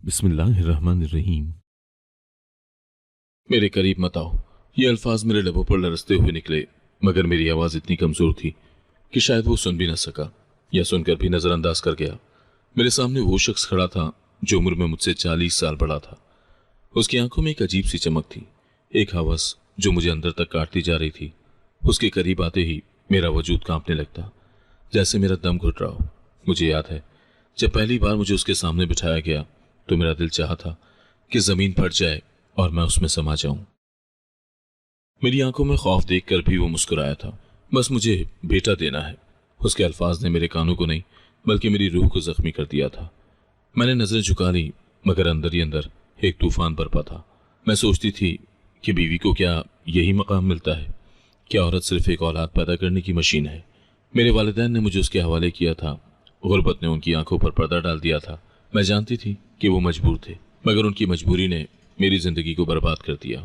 बिस्मिल्लाहिर्रहमानिर्रहीम। मेरे करीब मत आओ, ये अल्फाज मेरे लबों पर लरसते हुए निकले, मगर मेरी आवाज़ इतनी कमज़ोर थी कि शायद वो सुन भी न सका या सुनकर भी नज़रअंदाज कर गया। मेरे सामने वो शख्स खड़ा था जो उम्र में मुझसे 40 साल बड़ा था। उसकी आंखों में एक अजीब सी चमक थी, एक हवस जो मुझे अंदर तक काटती जा रही थी। उसके करीब आते ही मेरा वजूद कांपने लगता, जैसे मेरा दम घुट रहा हो। मुझे याद है जब पहली बार मुझे उसके सामने बिठाया गया तो मेरा दिल चाहा था कि जमीन फट जाए और मैं उसमें समा जाऊं। मेरी आंखों में खौफ देखकर भी वो मुस्कुराया था। बस मुझे बेटा देना है। उसके अल्फाज ने मेरे कानों को नहीं बल्कि मेरी रूह को जख्मी कर दिया था। मैंने नजरें झुका ली, मगर अंदर ही अंदर एक तूफान बरपा था। मैं सोचती थी कि बीवी को क्या यही मकाम मिलता है? क्या औरत सिर्फ एक औलाद पैदा करने की मशीन है? मेरे वालिदैन ने मुझे उसके हवाले किया था। गुर्बत ने उनकी आंखों पर पर्दा डाल दिया था। मैं जानती थी कि वो मजबूर थे, मगर उनकी मजबूरी ने मेरी जिंदगी को बर्बाद कर दिया।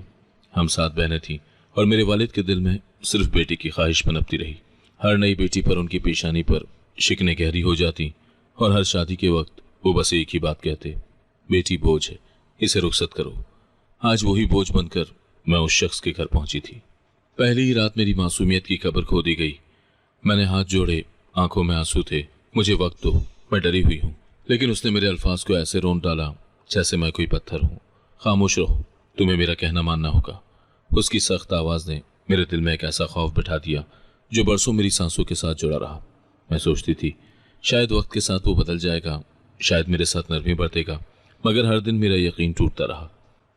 हम 7 बहनें थीं और मेरे वालिद के दिल में सिर्फ बेटी की ख्वाहिश पनपती रही। हर नई बेटी पर उनकी पेशानी पर शिकने गहरी हो जाती और हर शादी के वक्त वो बस एक ही बात कहते, बेटी बोझ है, इसे रुखसत करो। आज वही बोझ बनकर मैं उस शख्स के घर पहुंची थी। पहली ही रात मेरी मासूमियत की कब्र खो दी गई। मैंने हाथ जोड़े, आंखों में आंसू थे। मुझे वक्त दो, मैं डरी हुई हूँ। लेकिन उसने मेरे अल्फाज को ऐसे रोन डाला जैसे मैं कोई पत्थर हूँ। खामोश रहो, तुम्हें मेरा कहना मानना होगा। उसकी सख्त आवाज ने मेरे दिल में एक ऐसा खौफ बिठा दिया जो बरसों मेरी सांसों के साथ जुड़ा रहा। मैं सोचती थी शायद वक्त के साथ वो बदल जाएगा, शायद मेरे साथ नरमी बरतेगा, मगर हर दिन मेरा यकीन टूटता रहा।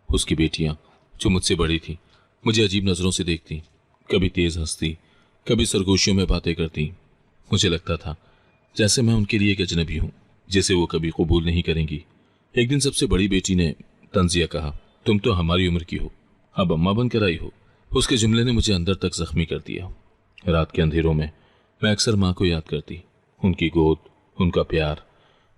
उसकी बेटियां जो मुझसे बड़ी थी मुझे अजीब नजरों से देखती, कभी तेज हंसती, कभी सरगोशियों में बातें करती। मुझे लगता था जैसे मैं उनके लिए एक अजनबी हूँ जिसे वो कभी कबूल नहीं करेंगी। एक दिन सबसे बड़ी बेटी ने तंजिया कहा, तुम तो हमारी उम्र की हो, अब अम्मा बनकर आई हो। उसके जुमले ने मुझे अंदर तक जख्मी कर दिया। रात के अंधेरों में मैं अक्सर माँ को याद करती। उनकी गोद, उनका प्यार,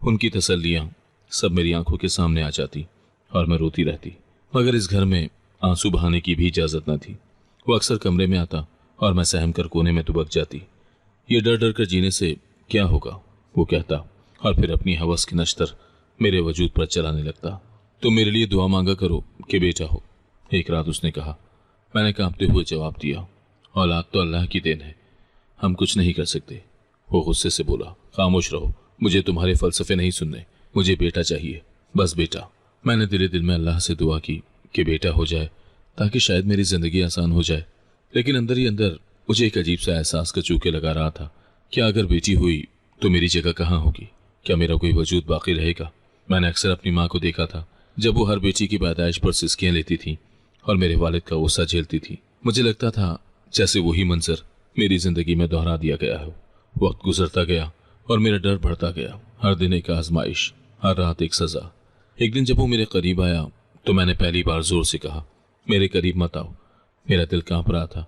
उनकी तसल्लियाँ सब मेरी आंखों के सामने आ जाती और मैं रोती रहती। मगर इस घर में आंसू बहाने की भी इजाजत न थी। वो अक्सर कमरे में आता और मैं सहम कर कोने में दुबक जाती। ये डर डर कर जीने से क्या होगा, वो कहता, और फिर अपनी हवस की नश्तर मेरे वजूद पर चलाने लगता। तो मेरे लिए दुआ मांगा करो कि बेटा हो, एक रात उसने कहा। मैंने कांपते हुए जवाब दिया, औलाद तो अल्लाह की देन है, हम कुछ नहीं कर सकते। वो गुस्से से बोला, खामोश रहो, मुझे तुम्हारे फलसफे नहीं सुनने, मुझे बेटा चाहिए, बस बेटा। मैंने दिले दिल में अल्लाह से दुआ की कि बेटा हो जाए ताकि शायद मेरी जिंदगी आसान हो जाए। लेकिन अंदर ही अंदर मुझे एक अजीब सा एहसास का चूके लगा रहा था। क्या अगर बेटी हुई तो मेरी जगह कहाँ होगी? क्या मेरा कोई वजूद बाकी रहेगा? मैंने अक्सर अपनी माँ को देखा था जब वो हर बेटी की पैदाइश पर सिसकियाँ लेती थी और मेरे वालिद का गुस्सा झेलती थी। मुझे लगता था जैसे वही मंजर मेरी जिंदगी में दोहरा दिया गया हो। वक्त गुजरता गया और मेरा डर बढ़ता गया। हर दिन एक आजमाइश, हर रात एक सजा। एक दिन जब वो मेरे करीब आया तो मैंने पहली बार जोर से कहा, मेरे करीब मत आओ। मेरा दिल कांप रहा था,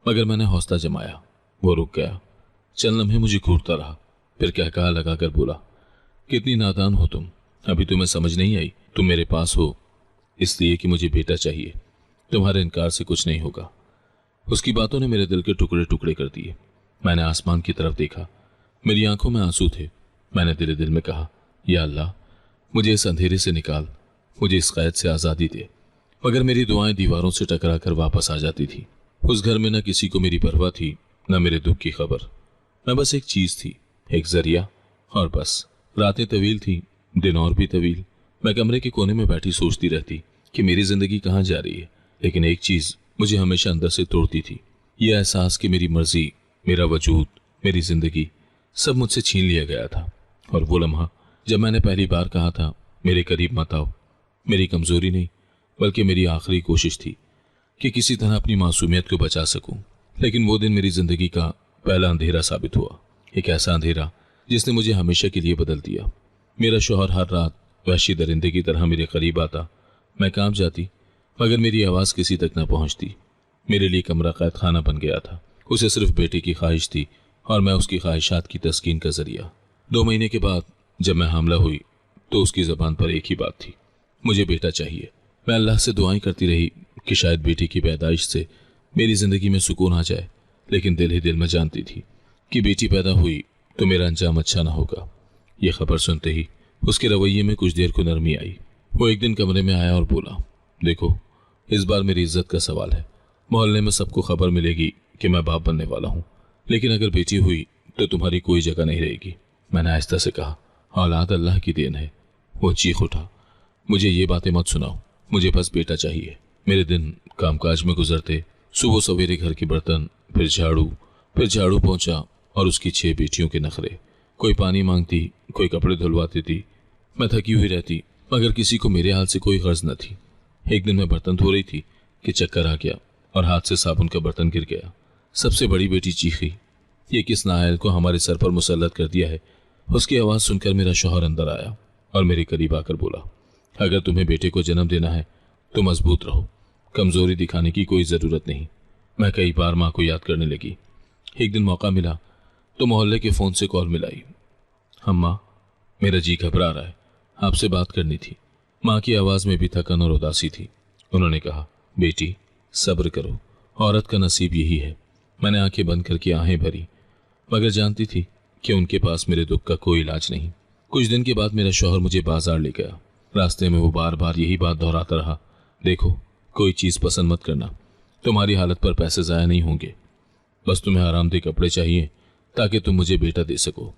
मगर मैंने हौसला जमाया। वो रुक गया, चंद लम्हे मुझे घूरता रहा, फिर कहकहा लगाकर बोला, कितनी नादान हो तुम, अभी तुम्हें समझ नहीं आई? तुम मेरे पास हो इसलिए कि मुझे बेटा चाहिए, तुम्हारे इनकार से कुछ नहीं होगा। उसकी बातों ने मेरे दिल के टुकड़े टुकड़े कर दिए। मैंने आसमान की तरफ देखा, मेरी आंखों में आंसू थे। मैंने दिल दिल में कहा, या अल्लाह, मुझे इस अंधेरे से निकाल, मुझे इस कैद से आज़ादी दे। मगर मेरी दुआएं दीवारों से टकरा कर वापस आ जाती थी। उस घर में न किसी को मेरी परवाह थी, न मेरे दुख की खबर। मैं बस एक चीज थी, एक जरिया, और बस। रातें तवील थी, दिन और भी तवील। मैं कमरे के कोने में बैठी सोचती रहती कि मेरी जिंदगी कहाँ जा रही है। लेकिन एक चीज मुझे हमेशा अंदर से तोड़ती थी, यह एहसास कि मेरी मर्जी, मेरा वजूद, मेरी जिंदगी सब मुझसे छीन लिया गया था। और वो लम्हा जब मैंने पहली बार कहा था, मेरे करीब मत आओ, मेरी कमजोरी नहीं बल्कि मेरी आखिरी कोशिश थी कि किसी तरह अपनी मासूमियत को बचा सकूं। लेकिन वो दिन मेरी जिंदगी का पहला अंधेरा साबित हुआ, एक ऐसा अंधेरा जिसने मुझे हमेशा के लिए बदल दिया। मेरा शौहर हर रात वहशी दरिंदे की तरह मेरे करीब आता। मैं कांप जाती, मगर मेरी आवाज़ किसी तक न पहुंचती। मेरे लिए कमरा कैद खाना बन गया था। उसे सिर्फ बेटे की ख्वाहिश थी और मैं उसकी ख्वाहिशात की तस्कीन का जरिया। 2 महीने के बाद जब मैं हामला हुई तो उसकी ज़बान पर एक ही बात थी, मुझे बेटा चाहिए। मैं अल्लाह से दुआएं करती रही कि शायद बेटी की पैदाइश से मेरी ज़िंदगी में सुकून आ जाए। लेकिन दिल ही दिल में जानती थी कि बेटी पैदा हुई तो मेरा अंजाम अच्छा ना होगा। ये खबर सुनते ही उसके रवैये में कुछ देर को नरमी आई। वो एक दिन कमरे में आया और बोला, देखो इस बार मेरी इज्जत का सवाल है। मोहल्ले में सबको खबर मिलेगी कि मैं बाप बनने वाला हूँ, लेकिन अगर बेटी हुई तो तुम्हारी कोई जगह नहीं रहेगी। मैंने आहिस्ता से कहा, औलाद अल्लाह की देन है। वो चीख उठा, मुझे ये बातें मत सुनाओ, मुझे बस बेटा चाहिए। मेरे दिन कामकाज में गुजरते, सुबह सवेरे घर के बर्तन, फिर झाड़ू पहुंचा और उसकी 6 बेटियों के नखरे। कोई पानी मांगती, कोई कपड़े धुलवाती थी। मैं थकी हुई रहती, मगर किसी को मेरे हाल से कोई गर्ज न थी। एक दिन मैं बर्तन धो रही थी कि चक्कर आ गया और हाथ से साबुन का बर्तन गिर गया। सबसे बड़ी बेटी चीखी, ये किस नाअहल को हमारे सर पर मुसल्लत कर दिया है। उसकी आवाज़ सुनकर मेरा शौहर अंदर आया और मेरे करीब आकर बोला, अगर तुम्हें बेटे को जन्म देना है तो मजबूत रहो, कमजोरी दिखाने की कोई ज़रूरत नहीं। मैं कई बार माँ को याद करने लगी। एक दिन मौका मिला तो मोहल्ले के फ़ोन से कॉल मिलाई। अम्मा, मेरा जी घबरा रहा है, आपसे बात करनी थी। माँ की आवाज़ में भी थकन और उदासी थी। उन्होंने कहा, बेटी सब्र करो, औरत का नसीब यही है। मैंने आंखें बंद करके आहें भरी, मगर जानती थी कि उनके पास मेरे दुख का कोई इलाज नहीं। कुछ दिन के बाद मेरा शौहर मुझे बाजार ले गया। रास्ते में वो बार बार यही बात दोहराता रहा, देखो कोई चीज़ पसंद मत करना, तुम्हारी हालत पर पैसे ज़ाया नहीं होंगे। बस तुम्हें आरामदेह कपड़े चाहिए ताकि तुम मुझे बेटा दे सको।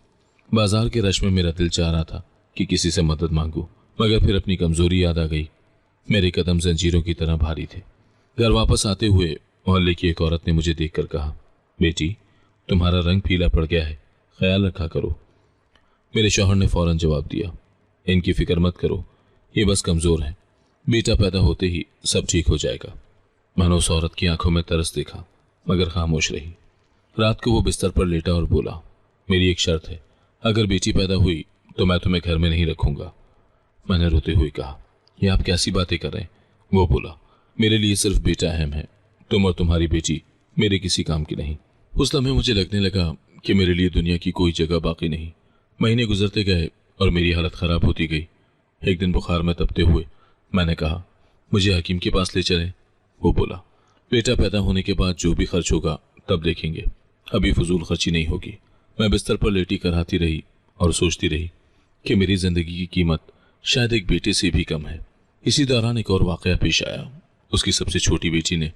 बाजार के रश में मेरा दिल चाह रहा था कि किसी से मदद मांगूं, मगर फिर अपनी कमजोरी याद आ गई। मेरे कदम जंजीरों की तरह भारी थे। घर वापस आते हुए मोहल्ले की एक औरत ने मुझे देखकर कहा, बेटी तुम्हारा रंग पीला पड़ गया है, ख्याल रखा करो। मेरे शौहर ने फौरन जवाब दिया, इनकी फिक्र मत करो, ये बस कमज़ोर हैं, बेटा पैदा होते ही सब ठीक हो जाएगा। मैंने उस औरत की आंखों में तरस देखा, मगर खामोश रही। रात को वो बिस्तर पर लेटा और बोला, मेरी एक शर्त है, अगर बेटी पैदा हुई तो मैं तुम्हें घर में नहीं रखूंगा। मैंने रोते हुए कहा, ये आप कैसी बातें कर रहे हैं? वो बोला, मेरे लिए सिर्फ बेटा अहम है, तुम और तुम्हारी बेटी मेरे किसी काम की नहीं। उस लम्हे मुझे लगने लगा कि मेरे लिए दुनिया की कोई जगह बाकी नहीं। महीने गुजरते गए और मेरी हालत ख़राब होती गई। एक दिन बुखार में तपते हुए मैंने कहा, मुझे हकीम के पास ले चलें। वो बोला, बेटा पैदा होने के बाद जो भी खर्च होगा तब देखेंगे, अभी फजूल खर्ची नहीं होगी। मैं बिस्तर पर लेटी कराती रही और सोचती रही कि मेरी ज़िंदगी की कीमत शायद एक बेटे से भी कम है। इसी दौरान एक और वाक़या पेश आया। उसकी सबसे छोटी बेटी ने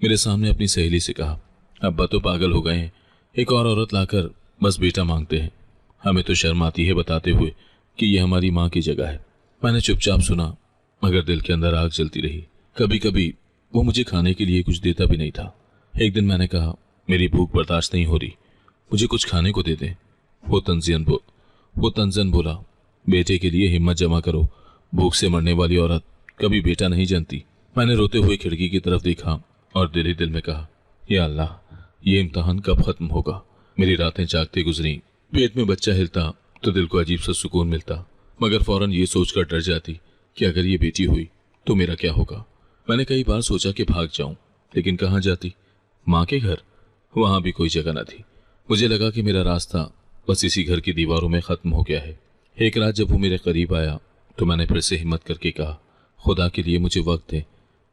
मेरे सामने अपनी सहेली से कहा, अब्बा तो पागल हो गए हैं, एक और औरत लाकर बस बेटा मांगते हैं। हमें तो शर्म आती है बताते हुए कि ये हमारी माँ की जगह है। मैंने चुपचाप सुना, मगर दिल के अंदर आग जलती रही। कभी कभी वो मुझे खाने के लिए कुछ देता भी नहीं था। एक दिन मैंने कहा, मेरी भूख बर्दाश्त नहीं हो रही, मुझे कुछ खाने को दे दें। वो तंजन बोला, बेटे के लिए हिम्मत जमा करो, भूख से मरने वाली औरत कभी बेटा नहीं जानती। मैंने रोते हुए खिड़की की तरफ देखा और दिल ही दिल में कहा, या अल्लाह, ये इम्तहान कब खत्म होगा। मेरी रातें जागते गुजरी। पेट में बच्चा हिलता तो दिल को अजीब सा सुकून मिलता, मगर फौरन ये सोचकर डर जाती कि अगर ये बेटी हुई तो मेरा क्या होगा। मैंने कई बार सोचा कि भाग जाऊं, लेकिन कहाँ जाती? माँ के घर? वहां भी कोई जगह न थी। मुझे लगा कि मेरा रास्ता बस इसी घर की दीवारों में खत्म हो गया है। एक रात जब वो मेरे करीब आया तो मैंने फिर से हिम्मत करके कहा, खुदा के लिए मुझे वक्त दे।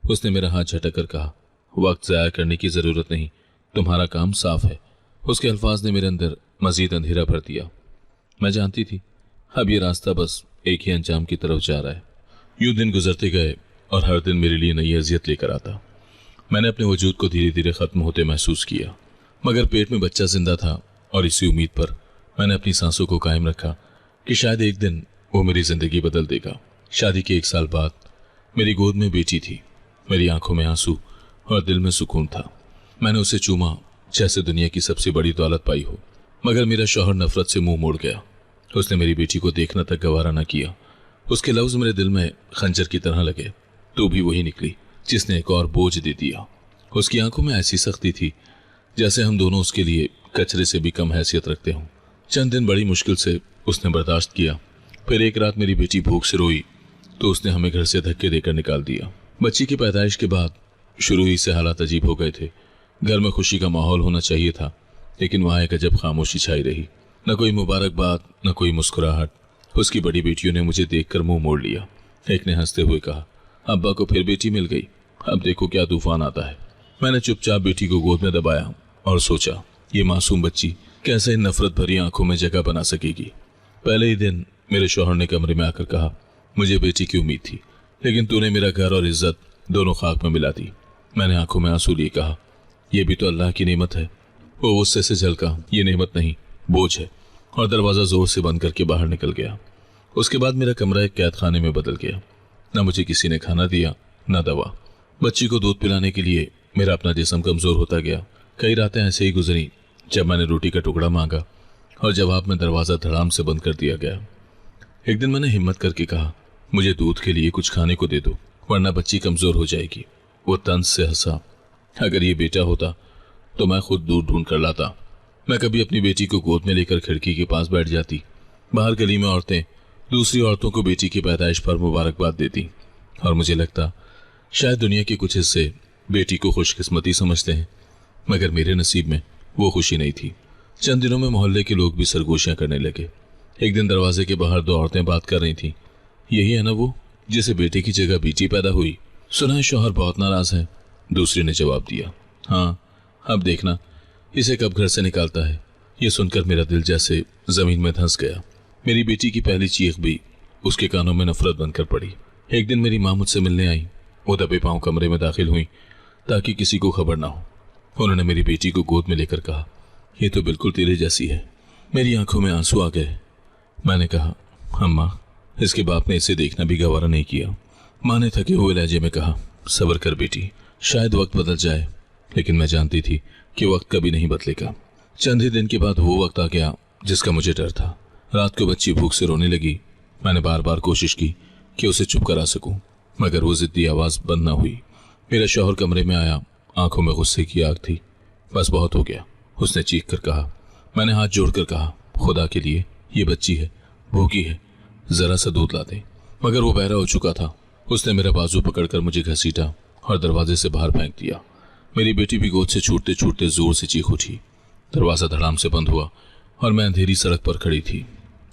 उसने मेरा हाथ झटक कर कहा, वक्त ज़ाया करने की ज़रूरत नहीं, तुम्हारा काम साफ है। उसके अल्फाज ने मेरे अंदर मजीद अंधेरा भर दिया। मैं जानती थी अब ये रास्ता बस एक ही अंजाम की तरफ जा रहा है। यूं दिन गुजरते गए और हर दिन मेरे लिए नई अजियत लेकर आता। मैंने अपने वजूद को धीरे धीरे ख़त्म होते महसूस किया, मगर पेट में बच्चा जिंदा था और इसी उम्मीद पर मैंने अपनी सांसों को कायम रखा कि शायद एक दिन वो मेरी ज़िंदगी बदल देगा। शादी के 1 साल बाद मेरी गोद में बेटी थी। मेरी आंखों में आंसू और दिल में सुकून था। मैंने उसे चूमा जैसे दुनिया की सबसे बड़ी दौलत पाई हो, मगर मेरा शौहर नफरत से मुंह मोड़ गया। उसने मेरी बेटी को देखना तक गवारा न किया। उसके लफ्ज़ मेरे दिल में खंजर की तरह लगे। तू भी वही निकली जिसने एक और बोझ दे दिया। उसकी आंखों में ऐसी सख्ती थी जैसे हम दोनों उसके लिए कचरे से भी कम हैसियत रखते हों। चंद दिन बड़ी मुश्किल से उसने बर्दाश्त किया। फिर एक रात मेरी बेटी भूख से रोई तो उसने हमें घर से धक्के देकर निकाल दिया। बच्ची की पैदाइश के बाद शुरू ही से हालात अजीब हो गए थे। घर में खुशी का माहौल होना चाहिए था, लेकिन वहाँ एक अजब खामोशी छाई रही। न कोई मुबारकबाद, न कोई मुस्कुराहट। उसकी बड़ी बेटियों ने मुझे देखकर मुंह मोड़ लिया। एक ने हंसते हुए कहा, अब्बा को फिर बेटी मिल गई, अब देखो क्या तूफान आता है। मैंने चुपचाप बेटी को गोद में दबाया और सोचा, ये मासूम बच्ची कैसे इन नफरत भरी आंखों में जगह बना सकेगी। पहले ही दिन मेरे शौहर ने कमरे में आकर कहा, मुझे बेटी की उम्मीद थी, लेकिन तूने मेरा घर और इज्जत दोनों खाक में मिला दी। मैंने आंखों में आंसू लिए कहा, यह भी तो अल्लाह की नेमत है। वो गुस्से से झलका, ये नेमत नहीं बोझ है, और दरवाजा जोर से बंद करके बाहर निकल गया। उसके बाद मेरा कमरा एक कैद खाने में बदल गया। न मुझे किसी ने खाना दिया, न दवा। बच्ची को दूध पिलाने के लिए मेरा अपना जिस्म कमजोर होता गया। कई रातें ऐसे ही गुजरी जब मैंने रोटी का टुकड़ा मांगा और जवाब में दरवाजा धड़ाम से बंद कर दिया गया। एक दिन मैंने हिम्मत करके कहा, मुझे दूध के लिए कुछ खाने को दे दो, वरना बच्ची कमजोर हो जाएगी। वो तंज से हंसा। अगर ये बेटा होता तो मैं खुद दूध ढूंढ कर लाता। मैं कभी अपनी बेटी को गोद में लेकर खिड़की के पास बैठ जाती। बाहर गली में औरतें दूसरी औरतों को बेटी की पैदाइश पर मुबारकबाद देती, और मुझे लगता शायद दुनिया के कुछ हिस्से बेटी को खुशकिस्मती समझते हैं, मगर मेरे नसीब में वो खुशी नहीं थी। चंद दिनों में मोहल्ले के लोग भी सरगोशियां करने लगे। एक दिन दरवाजे के बाहर दो औरतें बात कर रही थीं। यही है ना वो जिसे बेटे की जगह बेटी पैदा हुई? सुना है शौहर बहुत नाराज है। दूसरी ने जवाब दिया, हाँ, अब देखना इसे कब घर से निकालता है। ये सुनकर मेरा दिल जैसे जमीन में धंस गया। मेरी बेटी की पहली चीख भी उसके कानों में नफरत बनकर पड़ी। एक दिन मेरी माँ मुझसे मिलने आई। वो दबे पांव कमरे में दाखिल हुई ताकि किसी को खबर ना हो। उन्होंने मेरी बेटी को गोद में लेकर कहा, ये तो बिल्कुल तेरे जैसी है। मेरी आंखों में आंसू आ गए। मैंने कहा, अम्मा, इसके बाप ने इसे देखना भी गवारा नहीं किया। माँ ने थके हुए लहजे में कहा, सब्र कर बेटी, शायद वक्त बदल जाए। लेकिन मैं जानती थी कि वक्त कभी नहीं बदलेगा। चंद ही दिन के बाद वो वक्त आ गया जिसका मुझे डर था। रात को बच्ची भूख से रोने लगी। मैंने बार बार कोशिश की कि उसे चुप करा सकूं, मगर वो जिद्दी आवाज बंद न हुई। मेरा शौहर कमरे में आया। आंखों में गुस्से की आग थी। बस बहुत हो गया, उसने चीख कर कहा। मैंने हाथ जोड़कर कहा, खुदा के लिए ये बच्ची है, भूखी है, जरा सा दूध ला दे। मगर वो बहरा हो चुका था। उसने मेरा बाजू पकड़कर मुझे घसीटा और दरवाजे से बाहर फेंक दिया। मेरी बेटी भी गोद से छूटते छूटते जोर से चीख उठी। दरवाजा धड़ाम से बंद हुआ और मैं अंधेरी सड़क पर खड़ी थी।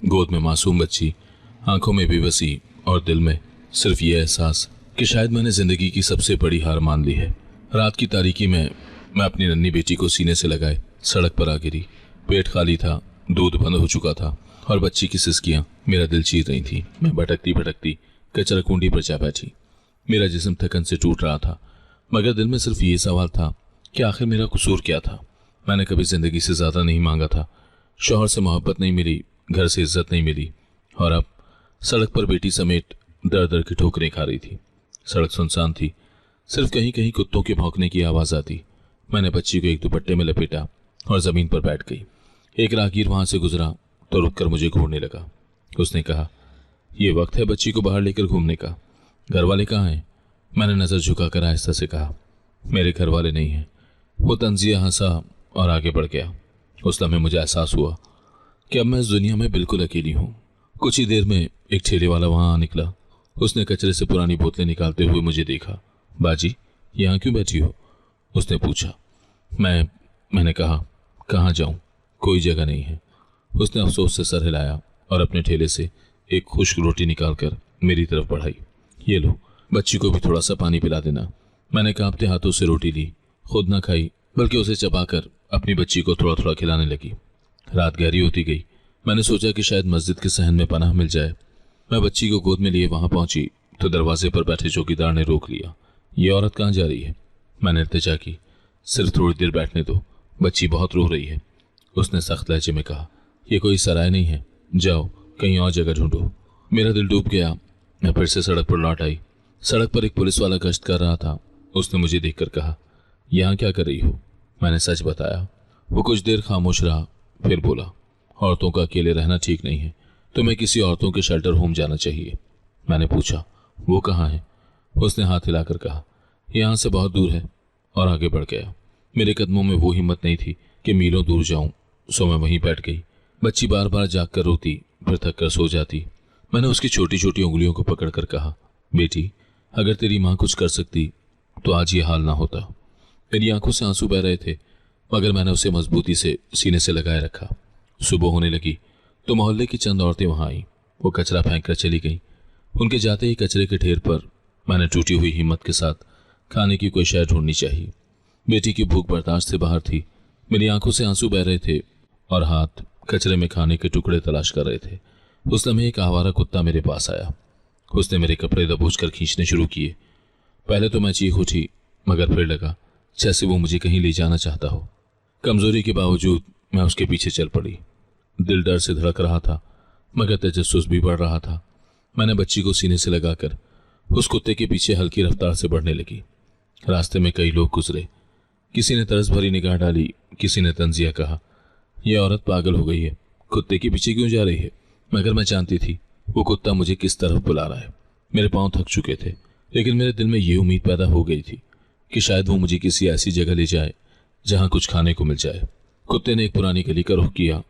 गोद में मासूम बच्ची, आंखों में बेबसी और दिल में सिर्फ ये एहसास कि शायद मैंने जिंदगी की सबसे बड़ी हार मान ली है। रात की तारीकी में मैं अपनी नन्ही बेटी को सीने से लगाए सड़क पर आ गिरी। पेट खाली था, दूध बंद हो चुका था और बच्ची की सिसकियां मेरा दिल चीर रही थी। मैं भटकती भटकती कचरा कुंडी पर जा बैठी। मेरा जिस्म थकन से टूट रहा था, मगर दिल में सिर्फ ये सवाल था कि आखिर मेरा कसूर क्या था। मैंने कभी जिंदगी से ज्यादा नहीं मांगा था। शौहर से मोहब्बत नहीं मिली, घर से इज्जत नहीं मिली, और अब सड़क पर बेटी समेत दर दर की ठोकरें खा रही थी। सड़क सुनसान थी, सिर्फ कहीं कहीं कुत्तों के भौंकने की आवाज आती। मैंने बच्ची को एक दुपट्टे में लपेटा और जमीन पर बैठ गई। एक राहगीर वहां से गुजरा तो रुककर मुझे घूरने लगा। उसने कहा, यह वक्त है बच्ची को बाहर लेकर घूमने का। घर वाले कहाँ हैं? मैंने नजर झुकाकर आहिस्ता से कहा, मेरे घर वाले नहीं हैं। वो तंजिया हंसा और आगे बढ़ गया। उस लम्हे मुझे एहसास हुआ कि अब मैं इस दुनिया में बिल्कुल अकेली हूँ। कुछ ही देर में एक ठेले वाला वहां आ निकला। उसने कचरे से पुरानी बोतलें निकालते हुए मुझे देखा। बाजी, यहाँ क्यों बैठी हो? उसने पूछा। मैंने कहा, कहाँ जाऊं, कोई जगह नहीं है। उसने अफसोस से सर हिलाया और अपने ठेले से एक खुश्क रोटी निकालकर मेरी तरफ बढ़ाई। ये लो, बच्ची को भी थोड़ा सा पानी पिला देना। मैंने कांपते हाथों से रोटी ली, खुद न खाई बल्कि उसे चबाकर अपनी बच्ची को थोड़ा थोड़ा खिलाने लगी। रात गहरी होती गई। मैंने सोचा कि शायद मस्जिद के सहन में पनाह मिल जाए। मैं बच्ची को गोद में लिए वहां पहुंची तो दरवाजे पर बैठे चौकीदार ने रोक लिया। ये औरत कहाँ जा रही है? मैंने इल्तिजा की, सिर्फ थोड़ी देर बैठने दो, बच्ची बहुत रो रही है। उसने सख्त लहजे में कहा, यह कोई सराय नहीं है, जाओ कहीं और जगह ढूंढो। मेरा दिल डूब गया। मैं फिर से सड़क पर लौट आई। सड़क पर एक पुलिस वाला गश्त कर रहा था। उसने मुझे देखकर कहा, यहाँ क्या कर रही हो? मैंने सच बताया। वो कुछ देर खामोश रहा, फिर बोला, औरतों का अकेले रहना ठीक नहीं है, तुम्हें किसी औरतों के शेल्टर होम जाना चाहिए। मैंने पूछा, वो कहाँ है? उसने हाथ हिलाकर कहा, यहाँ से बहुत दूर है, और आगे बढ़ गया। मेरे कदमों में वो हिम्मत नहीं थी कि मीलों दूर जाऊं, सो मैं वहीं बैठ गई। बच्ची बार बार जाग कर रोती, फिर थक कर सो जाती। मैंने उसकी छोटी छोटी उंगलियों को पकड़कर कहा, बेटी, अगर तेरी माँ कुछ कर सकती तो आज ये हाल ना होता। मेरी आंखों से आंसू बह रहे थे, मगर मैंने उसे मजबूती से सीने से लगाए रखा। सुबह होने लगी तो मोहल्ले की चंद औरतें वहां आईं। वो कचरा फेंक कर चली गईं। उनके जाते ही कचरे के ढेर पर मैंने टूटी हुई हिम्मत के साथ खाने की कोई शय ढूंढनी चाहिए। बेटी की भूख बर्दाश्त से बाहर थी। मेरी आंखों से आंसू बह रहे थे और हाथ कचरे में खाने के टुकड़े तलाश कर रहे थे। उस लम्हे एक आवारा कुत्ता मेरे पास आया। उसने मेरे कपड़े दबोच कर खींचने शुरू किए। पहले तो मैं चीख उठी, मगर फिर लगा जैसे वो मुझे कहीं ले जाना चाहता हो। कमजोरी के बावजूद मैं उसके पीछे चल पड़ी। दिल डर से धड़क रहा था, मगर तजस्सुस भी बढ़ रहा था। मैंने बच्ची को सीने से लगाकर उस कुत्ते के पीछे हल्की रफ्तार से बढ़ने लगी। रास्ते में कई लोग गुजरे। किसी ने तरस भरी निगाह डाली, किसी ने तंजिया कहा, यह औरत पागल हो गई है, कुत्ते के पीछे क्यों जा रही है। मगर मैं जानती थी वो कुत्ता मुझे किस तरफ बुला रहा है। मेरे पांव थक चुके थे, लेकिन मेरे दिल में ये उम्मीद पैदा हो गई थी कि शायद वो मुझे किसी ऐसी जगह ले जाए जहां कुछ खाने को मिल जाए। कुत्ते ने एक पुरानी गली का रुख किया।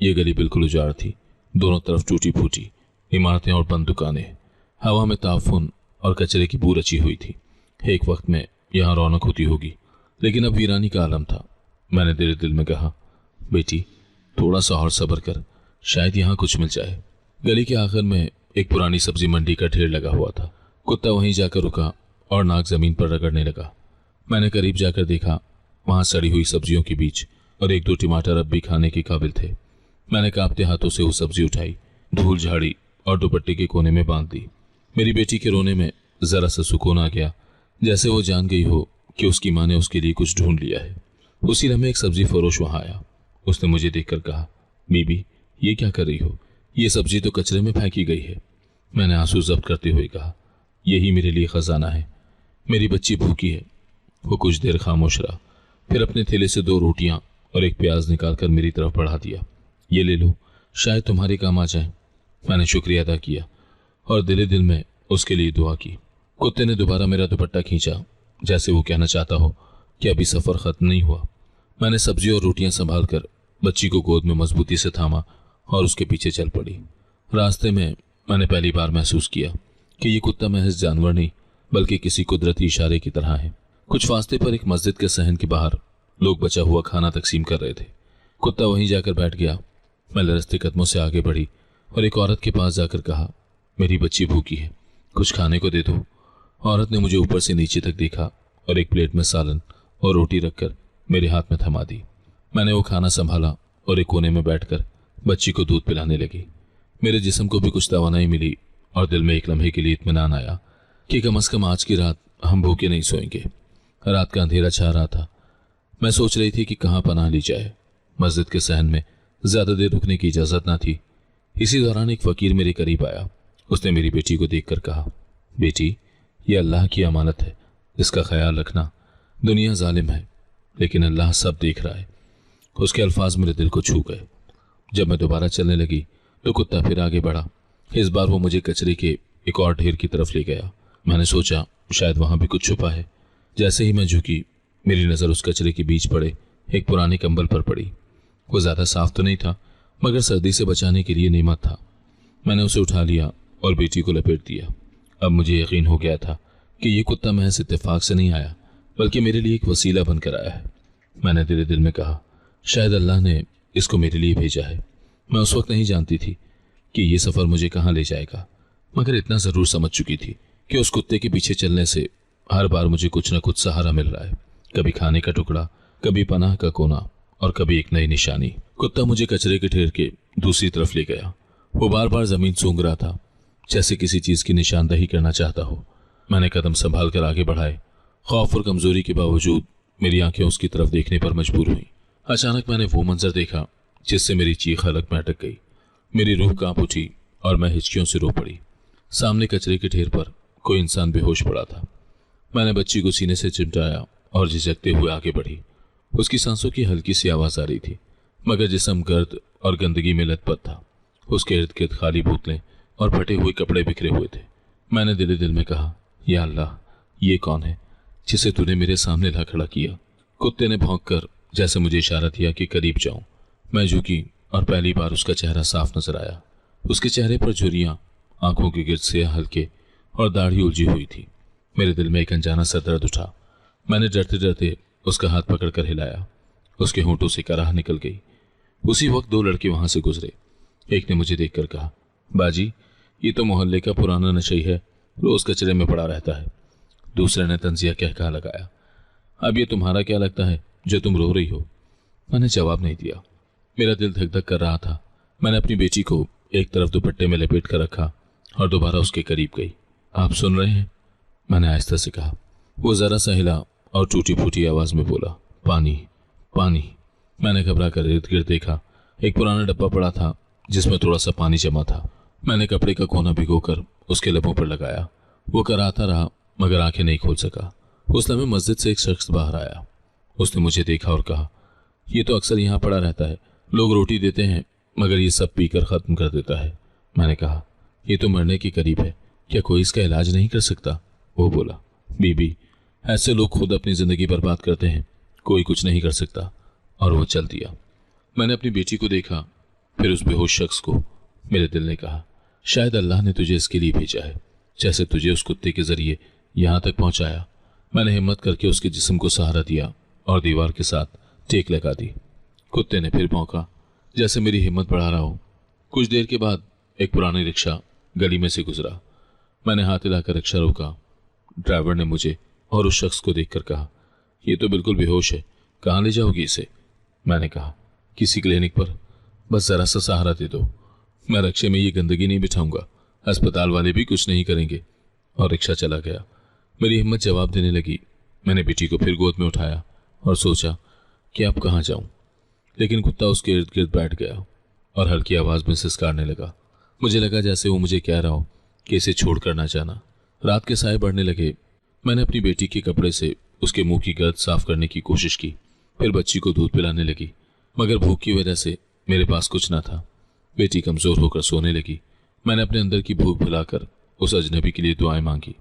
ये गली बिल्कुल उजाड़ थी, दोनों तरफ टूटी फूटी इमारतें और बंद दुकानें। हवा में ताफुन और कचरे की बू रची हुई थी। एक वक्त में यहाँ रौनक होती होगी, लेकिन अब वीरानी का आलम था। मैंने तेरे दिल में कहा, बेटी थोड़ा सा और सब्र कर, शायद यहाँ कुछ मिल जाए। गली के आखिर में एक पुरानी सब्जी मंडी का ढेर लगा हुआ था। कुत्ता वहीं जाकर रुका और नाक जमीन पर रगड़ने लगा। मैंने करीब जाकर देखा, वहां सड़ी हुई सब्जियों के बीच और एक दो टमाटर अब भी खाने के काबिल थे। मैंने कांपते हाथों से वो सब्जी उठाई, धूल झाड़ी और दुपट्टे के कोने में बांध दी। मेरी बेटी के रोने में जरा सा सुकून आ गया, जैसे वो जान गई हो कि उसकी माँ ने उसके लिए कुछ ढूंढ लिया है। उसी लम्हे एक सब्जी फरोश वहां आया। उसने मुझे देखकर कहा, बीबी ये क्या कर रही हो, ये सब्जी तो कचरे में फेंकी गई है। मैंने आंसू जब्त करते हुए कहा, यही मेरे लिए खजाना है, मेरी बच्ची भूखी है। वो कुछ देर खामोश रहा, फिर अपने थैले से 2 रोटियां और एक प्याज निकालकर मेरी तरफ बढ़ा दिया। ये ले लो, शायद तुम्हारे काम आ जाए। मैंने शुक्रिया अदा किया और दिले दिल में उसके लिए दुआ की। कुत्ते ने दोबारा मेरा दुपट्टा खींचा, जैसे वो कहना चाहता हो कि अभी सफर खत्म नहीं हुआ। मैंने सब्जी और रोटियां संभाल कर बच्ची को गोद में मजबूती से थामा और उसके पीछे चल पड़ी। रास्ते में मैंने पहली बार महसूस किया कि ये कुत्ता महज जानवर नहीं, बल्कि किसी कुदरती इशारे की तरह है। कुछ फासले पर एक मस्जिद के सहन के बाहर लोग बचा हुआ खाना तकसीम कर रहे थे। कुत्ता वहीं जाकर बैठ गया। मैं लरजते कदमों से आगे बढ़ी और एक औरत के पास जाकर कहा, मेरी बच्ची भूखी है, कुछ खाने को दे दो। औरत ने मुझे ऊपर से नीचे तक देखा और एक प्लेट में सालन और रोटी रखकर मेरे हाथ में थमा दी। मैंने वो खाना संभाला और एक कोने में बैठकर बच्ची को दूध पिलाने लगी। मेरे जिस्म को भी कुछ तवानाई मिली और दिल में एक लम्हे के लिए इत्मीनान आया कि कम से कम आज की रात हम भूखे नहीं सोएंगे। रात का अंधेरा छा रहा था। मैं सोच रही थी कि कहाँ पनाह ली जाए। मस्जिद के सहन में ज्यादा देर रुकने की इजाजत ना थी। इसी दौरान एक फकीर मेरे करीब आया। उसने मेरी बेटी को देखकर कहा, बेटी ये अल्लाह की अमानत है, इसका ख्याल रखना। दुनिया जालिम है, लेकिन अल्लाह सब देख रहा है। उसके अल्फाज मेरे दिल को छू गए। जब मैं दोबारा चलने लगी तो कुत्ता फिर आगे बढ़ा। इस बार वो मुझे कचरे के एक और ढेर की तरफ ले गया। मैंने सोचा शायद वहां भी कुछ छुपा है। जैसे ही मैं झुकी, मेरी नज़र उस कचरे के बीच पड़े एक पुराने कंबल पर पड़ी। वो ज़्यादा साफ तो नहीं था, मगर सर्दी से बचाने के लिए नेमत था। मैंने उसे उठा लिया और बेटी को लपेट दिया। अब मुझे यकीन हो गया था कि ये कुत्ता महज इत्तेफाक से नहीं आया, बल्कि मेरे लिए एक वसीला बनकर आया है। मैंने दिल दिल में कहा, शायद अल्लाह ने इसको मेरे लिए भेजा है। मैं उस वक्त नहीं जानती थी कि ये सफ़र मुझे कहाँ ले जाएगा, मगर इतना ज़रूर समझ चुकी थी कि उस कुत्ते के पीछे चलने से हर बार मुझे कुछ न कुछ सहारा मिल रहा है। कभी खाने का टुकड़ा, कभी पनाह का कोना और कभी एक नई निशानी। कुत्ता मुझे कचरे के ढेर के दूसरी तरफ ले गया। वो बार बार जमीन सूंघ रहा था, जैसे किसी चीज की निशानदही करना चाहता हो। मैंने कदम संभाल कर आगे बढ़ाए। खौफ और कमजोरी के बावजूद मेरी आंखें उसकी तरफ देखने पर मजबूर हुई। अचानक मैंने वो मंजर देखा जिससे मेरी चीख हलक में अटक गई। मेरी रूह कांप उठी और मैं हिचकियों से रो पड़ी। सामने कचरे के ढेर पर कोई इंसान बेहोश पड़ा था। मैंने बच्ची को सीने से चिमटाया और झिझकते हुए आगे बढ़ी। उसकी सांसों की हल्की सी आवाज आ रही थी, मगर जिस्म गर्द और गंदगी में लथपथ था। उसके इर्द गिर्द खाली बोतलें और फटे हुए कपड़े बिखरे हुए थे। मैंने दिल दिल में कहा, या अल्लाह, ये कौन है जिसे तूने मेरे सामने ला खड़ा किया। कुत्ते ने भौंककर जैसे मुझे इशारा दिया कि करीब जाऊं। मैं झुकी और पहली बार उसका चेहरा साफ नजर आया। उसके चेहरे पर झुर्रियां, आंखों के गिर्द से हल्के और दाढ़ी उलझी हुई थी। मेरे दिल में एक अनजाना सा दर्द उठा। मैंने डरते डरते उसका हाथ पकड़कर हिलाया। उसके होंठों से कराह निकल गई। उसी वक्त 2 लड़के वहां से गुजरे। एक ने मुझे देखकर कहा, बाजी ये तो मोहल्ले का पुराना नशई है, रोज कचरे में पड़ा रहता है। दूसरे ने तंजिया कहका लगाया, अब ये तुम्हारा क्या लगता है जो तुम रो रही हो। मैंने जवाब नहीं दिया। मेरा दिल धक धक कर रहा था। मैंने अपनी बेटी को एक तरफ दुपट्टे में लपेट कर रखा और दोबारा उसके करीब गई। आप सुन रहे हैं? मैंने आहिस्ता से कहा। वो जरा सा हिला और टूटी फूटी आवाज में बोला, पानी पानी। मैंने घबरा कर इर्द गिर्द देखा। एक पुराना डब्बा पड़ा था जिसमें थोड़ा सा पानी जमा था। मैंने कपड़े का कोना भिगोकर उसके लबों पर लगाया। वो कराता रहा मगर आंखें नहीं खोल सका। उस लम्हे मस्जिद से एक शख्स बाहर आया। उसने मुझे देखा और कहा, ये तो अक्सर यहाँ पड़ा रहता है, लोग रोटी देते हैं मगर ये सब पीकर खत्म कर देता है। मैंने कहा, ये तो मरने के करीब है, क्या कोई इसका इलाज नहीं कर सकता? वो बोला, बीबी, ऐसे लोग खुद अपनी जिंदगी बर्बाद करते हैं, कोई कुछ नहीं कर सकता। और वो चल दिया। मैंने अपनी बेटी को देखा, फिर उस बेहोश शख्स को। मेरे दिल ने कहा, शायद अल्लाह ने तुझे इसके लिए भेजा है, जैसे तुझे उस कुत्ते के जरिए यहां तक पहुंचाया। मैंने हिम्मत करके उसके जिस्म को सहारा दिया और दीवार के साथ टेक लगा दी। कुत्ते ने फिर भौंका, जैसे मेरी हिम्मत बढ़ा रहा हो। कुछ देर के बाद एक पुरानी रिक्शा गली में से गुजरा। मैंने हाथ हिलाकर रिक्शा रोका। ड्राइवर ने मुझे और उस शख्स को देखकर कहा, ये तो बिल्कुल बेहोश है, कहाँ ले जाओगी इसे? मैंने कहा, किसी क्लिनिक पर, बस जरा सा सहारा दे दो। मैं रिक्शे में ये गंदगी नहीं बिठाऊंगा, अस्पताल वाले भी कुछ नहीं करेंगे। और रिक्शा चला गया। मेरी हिम्मत जवाब देने लगी। मैंने बेटी को फिर गोद में उठाया और सोचा कि अब कहाँ जाऊं, लेकिन कुत्ता उसके इर्द गिर्द बैठ गया और हल्की आवाज में सिसकारने लगा। मुझे लगा जैसे वो मुझे कह रहा हो कि इसे छोड़कर ना जाना। रात के साए बढ़ने लगे। मैंने अपनी बेटी के कपड़े से उसके मुंह की गर्द साफ करने की कोशिश की, फिर बच्ची को दूध पिलाने लगी, मगर भूख की वजह से मेरे पास कुछ ना था। बेटी कमजोर होकर सोने लगी। मैंने अपने अंदर की भूख भुलाकर उस अजनबी के लिए दुआएं मांगी।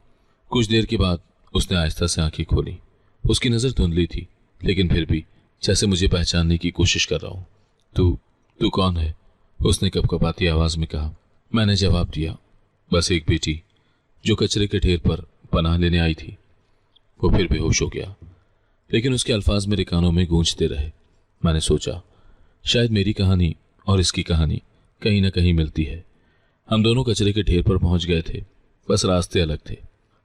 कुछ देर के बाद उसने आहिस्ता से आंखें खोली। उसकी नजर धुंधली थी, लेकिन फिर भी जैसे मुझे पहचानने की कोशिश कर रहा हूं। तू कौन है? उसने कपकपाती आवाज में कहा। मैंने जवाब दिया, बस एक बेटी जो कचरे के ढेर पर पनाह लेने आई थी। वो फिर बेहोश हो गया, लेकिन उसके अल्फाज मेरे कानों में गूंजते रहे। मैंने सोचा, शायद मेरी कहानी और इसकी कहानी कहीं ना कहीं मिलती है। हम दोनों कचरे के ढेर पर पहुंच गए थे, बस रास्ते अलग थे।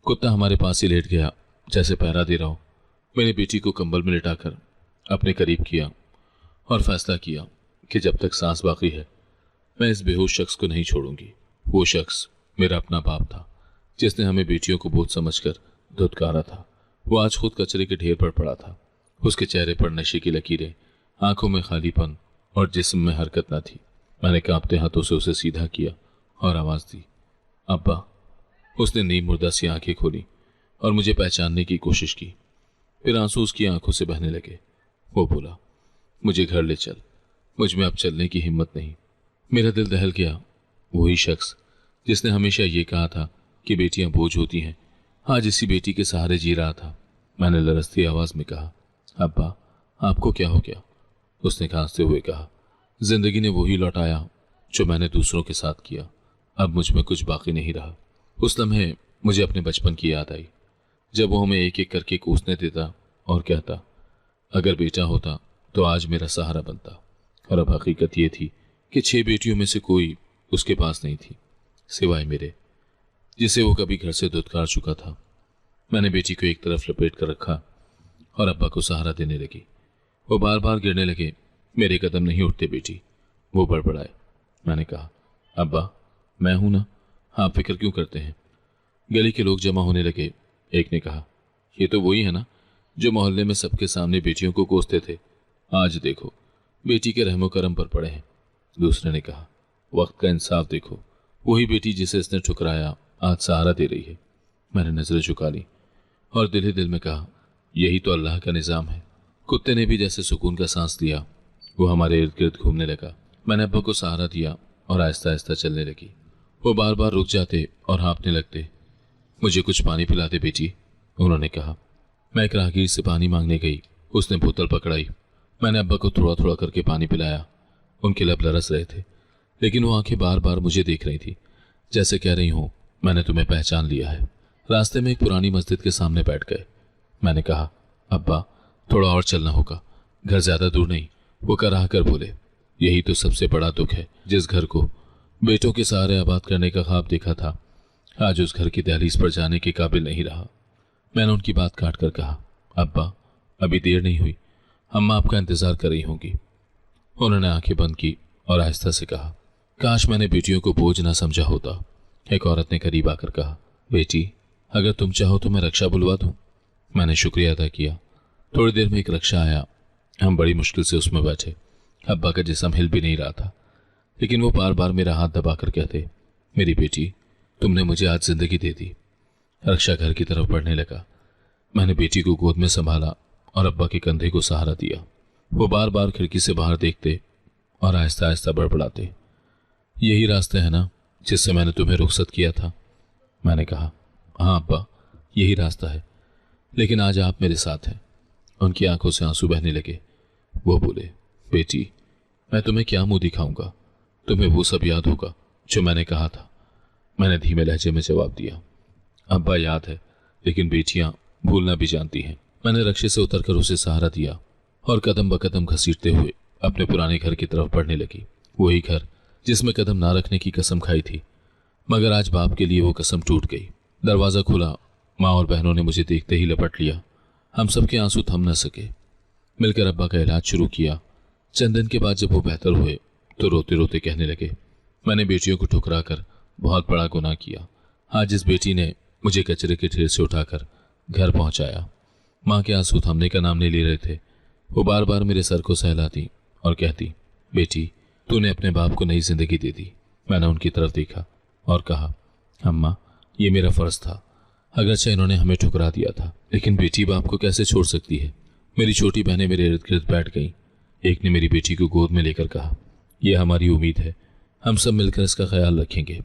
कुत्ता हमारे पास ही लेट गया, जैसे पहरा दे रहा हो। मैंने बेटी को कंबल में लिटाकर अपने करीब किया और फैसला किया कि जब तक सांस बाकी है मैं इस बेहोश शख्स को नहीं छोड़ूंगी। वो शख्स मेरा अपना बाप था, जिसने हमें बेटियों को बोझ समझकर धुतकारा था। वो आज खुद कचरे के ढेर पर पड़ा था। उसके चेहरे पर नशे की लकीरें, आंखों में खालीपन और जिस्म में हरकत न थी। मैंने कांपते हाथों से उसे सीधा किया और आवाज दी, अब्बा। उसने नीम मुर्दा सी आंखें खोली और मुझे पहचानने की कोशिश की, फिर आंसू उसकी आंखों से बहने लगे। वो बोला, मुझे घर ले चल, मुझ में अब चलने की हिम्मत नहीं। मेरा दिल दहल गया। वही शख्स जिसने हमेशा ये कहा था कि बेटियां बोझ होती हैं, आज इसी बेटी के सहारे जी रहा था। मैंने लरजती आवाज में कहा, अब्बा, आपको क्या हो गया? उसने खांसते हुए कहा, जिंदगी ने वही लौटाया जो मैंने दूसरों के साथ किया। अब मुझ में कुछ बाकी नहीं रहा। उस लम्हे मुझे अपने बचपन की याद आई, जब वो हमें एक एक करके कोसने देता और कहता, अगर बेटा होता तो आज मेरा सहारा बनता। और अब हकीकत ये थी कि 6 बेटियों में से कोई उसके पास नहीं थी, सिवाय मेरे, जिसे वो कभी घर से धुतकार चुका था। मैंने बेटी को एक तरफ लपेट कर रखा और अब्बा को सहारा देने लगी। वो बार बार गिरने लगे। मेरे कदम नहीं उठते बेटी, वो बड़बड़ाए। मैंने कहा, अब्बा, मैं हूं ना, आप फिक्र क्यों करते हैं? गली के लोग जमा होने लगे। एक ने कहा, ये तो वही है ना जो मोहल्ले में सबके सामने बेटियों को कोसते थे, आज देखो बेटी के रहमो करम पर पड़े हैं। दूसरे ने कहा, वक्त का इंसाफ देखो, वही बेटी जिसे इसने ठुकराया आज सहारा दे रही है। मैंने नजरें झुका ली और दिल ही दिल में कहा, यही तो अल्लाह का निज़ाम है। कुत्ते ने भी जैसे सुकून का सांस लिया। वो हमारे इर्द गिर्द घूमने लगा। मैंने अब्बा को सहारा दिया और आहिस्ता आहिस्ता चलने लगी। वो बार बार रुक जाते और हाँफने लगते। मुझे कुछ पानी पिला दे बेटी, उन्होंने कहा। मैं एक राहगीर से पानी मांगने गई। उसने बोतल पकड़ाई। मैंने अब्बा को थोड़ा थोड़ा करके पानी पिलाया। उनके लब लरस रहे थे, लेकिन वो आंखें बार बार मुझे देख रही थी, जैसे कह रही हूं, मैंने तुम्हें पहचान लिया है। रास्ते में एक पुरानी मस्जिद के सामने बैठ गए। मैंने कहा, अब्बा, थोड़ा और चलना होगा, घर ज्यादा दूर नहीं। वो कराह कर बोले, यही तो सबसे बड़ा दुख है। जिस घर को बेटों के सहारे आबाद करने का ख्वाब देखा था, आज उस घर की दहलीज पर जाने के काबिल नहीं रहा। मैंने उनकी बात काट कर कहा, अब्बा, अभी देर नहीं हुई, अम्मा आपका इंतजार कर रही होंगी। उन्होंने आंखें बंद की और आहिस्ता से कहा, काश मैंने बेटियों को बोझ ना समझा होता। एक औरत ने करीब आकर कहा, बेटी, अगर तुम चाहो तो मैं रक्षा बुलवा दूं। मैंने शुक्रिया अदा किया। थोड़ी देर में एक रक्षा आया। हम बड़ी मुश्किल से उसमें बैठे। अब्बा का जिस्म हिल भी नहीं रहा था, लेकिन वो बार बार मेरा हाथ दबाकर कहते, मेरी बेटी, तुमने मुझे आज जिंदगी दे दी। रक्षा घर की तरफ बढ़ने लगा। मैंने बेटी को गोद में संभाला और अब्बा के कंधे को सहारा दिया। वो बार बार खिड़की से बाहर देखते और आहिस्ता आहिस्ता बड़बड़ाते, यही रास्ते है ना जिससे मैंने तुम्हें रुखसत किया था। मैंने कहा, हाँ अब्बा, यही रास्ता है, लेकिन आज आप मेरे साथ हैं। उनकी आंखों से आंसू बहने लगे। वो बोले, बेटी, मैं तुम्हें क्या मुंह दिखाऊंगा? तुम्हें वो सब याद होगा जो मैंने कहा था। मैंने धीमे लहजे में जवाब दिया, अब्बा याद है, लेकिन बेटियां भूलना भी जानती हैं। मैंने रक्षे से उतरकर उसे सहारा दिया और कदम ब कदम घसीटते हुए अपने पुराने घर की तरफ बढ़ने लगी। वही घर जिसमें कदम ना रखने की कसम खाई थी, मगर आज बाप के लिए वो कसम टूट गई। दरवाजा खुला। माँ और बहनों ने मुझे देखते ही लपट लिया। हम सबके आंसू थम न सके। मिलकर अब्बा का इलाज शुरू किया। चंद दिन के बाद जब वो बेहतर हुए तो रोते रोते कहने लगे, मैंने बेटियों को ठुकरा कर बहुत बड़ा गुनाह किया। आज इस बेटी ने मुझे कचरे के ढेर से उठाकर घर पहुंचाया। माँ के आंसू थमने का नाम नहीं ले रहे थे। वो बार बार मेरे सर को सहलाती और कहती, बेटी, तूने अपने बाप को नई जिंदगी दे दी। मैंने उनकी तरफ देखा और कहा, अम्मा, ये मेरा फर्ज था। अगरचे इन्होंने हमें ठुकरा दिया था, लेकिन बेटी बाप को कैसे छोड़ सकती है? मेरी छोटी बहनें मेरे इर्द गिर्द बैठ गईं। एक ने मेरी बेटी को गोद में लेकर कहा, यह हमारी उम्मीद है, हम सब मिलकर इसका ख्याल रखेंगे।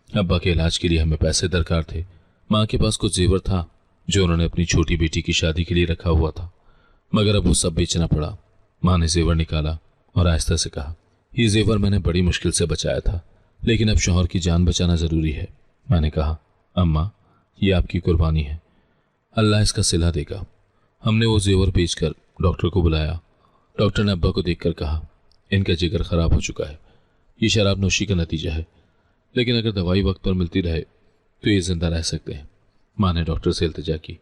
अब्बा के इलाज के लिए हमें पैसे दरकार थे। माँ के पास कुछ जेवर था जो उन्होंने अपनी छोटी बेटी की शादी के लिए रखा हुआ था, मगर अब वो सब बेचना पड़ा। माँ ने जेवर निकाला और आहिस्ता से कहा, ये जेवर मैंने बड़ी मुश्किल से बचाया था, लेकिन अब शौहर की जान बचाना जरूरी है। मैंने कहा, अम्मा, ये आपकी कुर्बानी है, अल्लाह इसका सिला देगा। हमने वो जेवर बेचकर डॉक्टर को बुलाया। डॉक्टर ने अब्बा को देखकर कहा, इनका जिगर खराब हो चुका है, ये शराब नोशी का नतीजा है, लेकिन अगर दवाई वक्त पर मिलती रहे तो ये जिंदा रह सकते हैं। माँ ने डॉक्टर से इल्तिजा की,